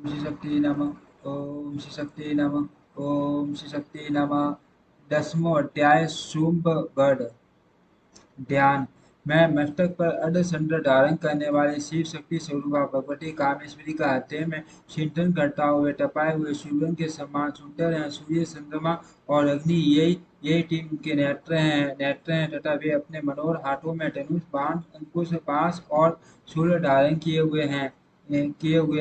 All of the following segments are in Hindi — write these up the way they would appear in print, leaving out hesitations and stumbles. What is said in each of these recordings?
श्री शक्ति नमः। ओम श्री शक्ति नमः। ओम श्री शक्ति नमः। 10वां अध्याय शुंभ गढ़। ध्यान। मैं मस्तक पर अर्धचंद्र धारण करने वाली शिव शक्ति स्वरूपा भगवती कामेश्वरी का हृदय में चिंतन करता हुए तपाए हुए सूर्य के समान सुंदर हैं। सूर्य, चंद्रमा और अग्नि यही यही टीम के नेत्र हैं तथा वे अपने मनोहर हाथों में धनुष, बाण, अंकुश, पाश और शूल धारण किए हुए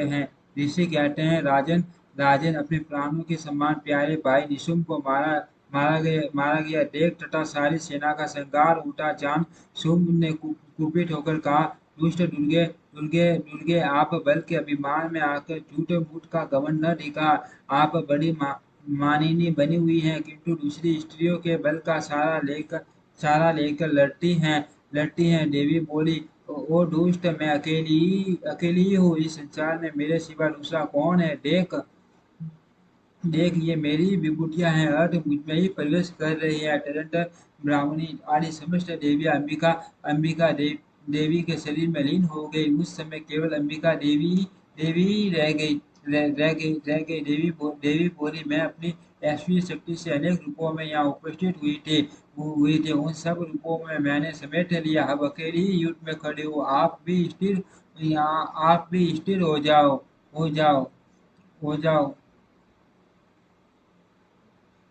हैं। ऋषि कहते हैं, राजन राजन, अपने प्राणों के समान प्यारे भाई निशुंभ को मारा गया देख तथा सारी सेना का संहार होता जान शुंभ ने कुपित होकर कहा, दुष्ट दुर्गे दुर्गे दुर्गे, आप बल के अभिमान में आकर झूठ मूठ का घमंड न दिखा। आप बड़ी मानिनी बनी हुई हैं, किंतु दूसरी स्त्रियों के बल का सहारा लेकर लड़ती हैं। देवी बोली, ओ दुष्ट, मैं अकेली ही हूँ इस संसार में, मेरे सिवा दूसरा कौन है। देख देख, ये मेरी विभूतियां हैं, अर्थ मुझ में ही प्रवेश कर रही है। तदंतर ब्राह्मणी आदि समस्त देवियां अंबिका देवी के शरीर में लीन हो गई। उस समय केवल अंबिका देवी देवी ही रह गई। देवी बोली, मैं अपनी ऐश्वर्य शक्ति से अनेक रूपों में यहाँ उपस्थित हुई थी। उन सब रूपों में मैंने समेट लिया। अब अकेली ही युद्ध में खड़े हो। आप भी स्थिर हो जाओ। हो जाओ।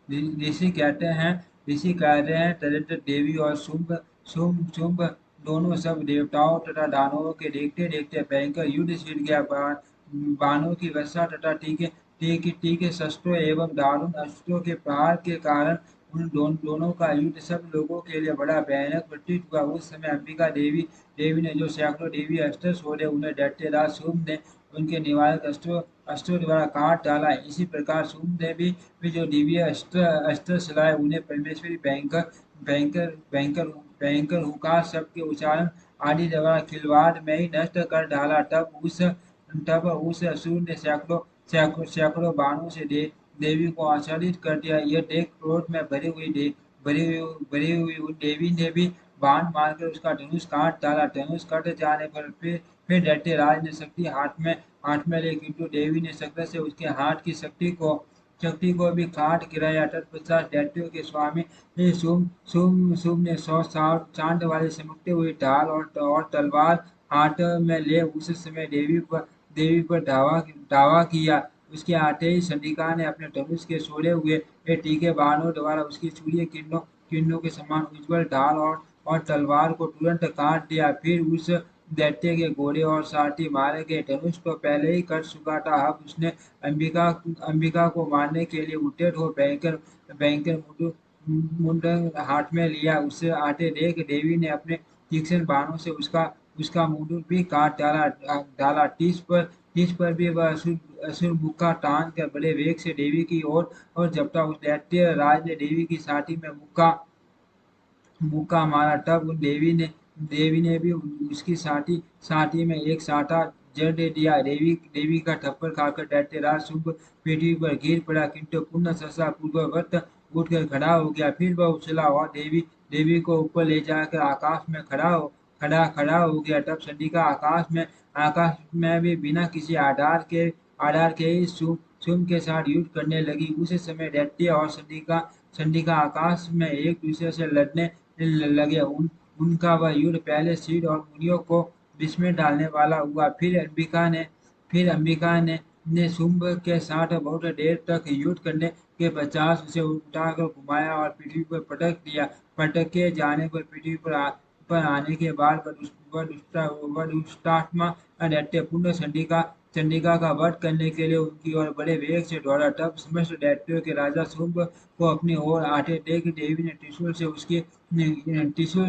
ऋषि कहते हैं, तदंतर देवी और शुंभ दोनों सब देवताओं तथा दानवों के देखते देखते भयंकर युद्ध छिड़ गया। बाणों की वर्षा तथा तीखे शस्त्रों एवं दारुण अस्त्रों के प्रहार के कारण उन दोनों का युद्ध सब लोगों के लिए बड़ा भयानक प्रतीत हुआ। उस समय अंबिका देवी ने जो सैकड़ों देवी अस्त्र छोड़े, उन्हें दैत्यराज शुंभ ने उनके निवारक अस्त्रों द्वारा काट डाला। इसी प्रकार शुंभ ने भी जो दिव्य अस्त्र चलाए, उन्हें परमेश्वरी भयंकर भयंकर भयंकर भयंकर हुंकार शब्द के उच्चारण आदि द्वारा खिलवाड़ में ही नष्ट कर डाला। तब उस असुर ने सैकड़ों बाणों से देवी को आच्छादित कर दिया। यह देख क्रोध में भरी हुई उन देवी ने भी बाण मारकर उसका धनुष काट डाला। धनुष कट जाने पर फिर दैत्यराज ने शक्ति हाथ में ली, किंतु देवी ने शक्ति से उसके हाथ की शक्ति को भी काट गिराया। तत्पश्चात दैत्यों के स्वामी शुंभ ने 100 चांद वाली चमकती हुई ढाल और तलवार हाथ में ले उस समय देवी पर धावा किया। उसके आते ही चंडिका ने अपने धनुष के छोड़े हुए तीखे बाणों द्वारा उसकी सूर्य किरणों के समान उज्ज्वल ढाल और तलवार को तुरंत काट दिया। फिर उस दैत्य के घोड़े और सारथी मारे गए। धनुष तो पहले ही कट चुका था, अब उसने अंबिका अंबिका को मारने के लिए उद्यत हो भयंकर भयंकर मुंडन हाथ में लिया। उससे आते देख देवी ने अपने तीक्ष्ण बाणों से उसका उसका मुंडन भी काट डाला। टीस पर भी वह असुर मुक्का तान कर बड़े वेग से देवी की ओर और जपटा। उस दैत्य राज ने देवी की छाती में मुक्का मारा। तब उन देवी ने भी उसकी छाती में एक साटा जड़ दे दिया। देवी का थप्पड़ खाकर दैत्यराज शुंभ पृथ्वी पर गिर पड़ा, किंतु पुनः सहसा पूर्ववत उठकर खड़ा हो गया। फिर वह उछला और देवी को ऊपर ले जाकर आकाश में खड़ा हो गया। तब चंडिका आकाश में भी बिना किसी आधार के ही शुंभ के साथ युद्ध करने लगी। उसी समय दैत्य और चंडिका आकाश में एक दूसरे से लड़ने लगे। उनका वह युद्ध पहले सिद्ध और मुनियों को विस्मय डालने वाला हुआ। फिर अंबिका ने शुंभ के साथ बहुत देर तक युद्ध करने के पश्चात उसे उठाकर घुमाया और पृथ्वी पर पटक दिया। पटके जाने पर पृथ्वी पर आने के बाद वह दुष्टात्मा दैत्य पुनः चंडिका का वध करने के लिए उनकी ओर बड़े वेग से दौड़ा। तब समस्त दैत्यों के राजा शुंभ को अपनी ओर आते देख देवी ने त्रिशूल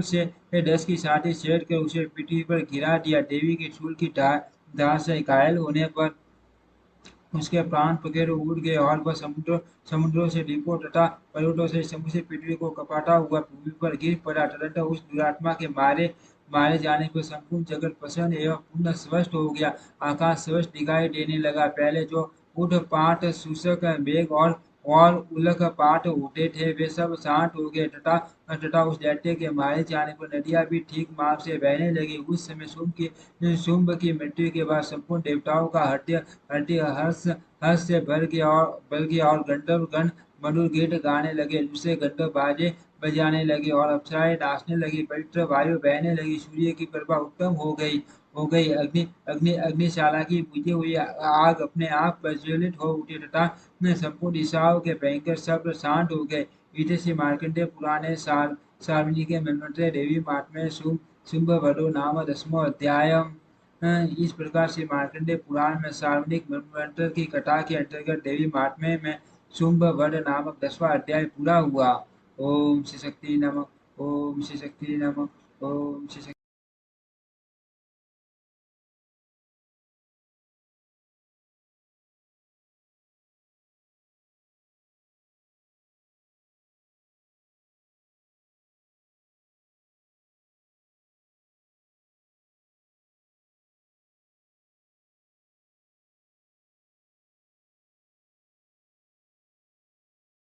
से 10 की छाती छेद कर उसे पृथ्वी पर गिरा दिया। देवी के शूल की धार से घायल होने पर उसके प्राण पखेरु उड़ गए और वह समुद्रों से द्वीपों तथा पर्वतों से समूची पृथ्वी को कपाता हुआ भूमि पर गिर पड़ा। तदंतर उस दुरात्मा के मारे जाने पर संपूर्ण जगत प्रसन्न एवं पुनः स्वस्थ हो गया। आकाश स्वस्थ दिखाई देने लगा। पहले जो ऊंट पाट सूचक मेघ और और उलक पाट उठे थे, वे सब शांत हो गए तथा तथा उस दैत्य के मारे जाने पर नदियाँ भी ठीक मार्ग से बहने लगी। उस समय शुंभ की मृत्यु के बाद संपूर्ण देवताओं का हृदय हृदय हर्ष हर्ष से भर गया और गंधर्व गण मधुर गीत गाने लगे, दूसरे गंधर्व बाजे बजाने लगे और अप्सराएं नाचने लगी, पवित्र वायु बहने लगी, सूर्य की प्रभा उत्तम हो गई। अग्निशाला की बुझी हुई आग अपने आप प्रज्वलित हो उठी तथा संपूर्ण दिशाओं के भयंकर शब्द शांत हो गए। इति श्री मार्कंडेय पुराणे सार्वजनिक मन्वंतरे देवी महात्म्ये शुंभ वधो नाम 10वां अध्याय। इस प्रकार से मार्कंडेय पुराण में सार्वजनिक मन्वंतर की कथा के अंतर्गत देवी महात्म्य में शुंभ वध नामक 10वां अध्याय पूरा हुआ। ओम श्री शक्ति नमः। ओम श्री शक्ति नमः। ओम श्री शक्ति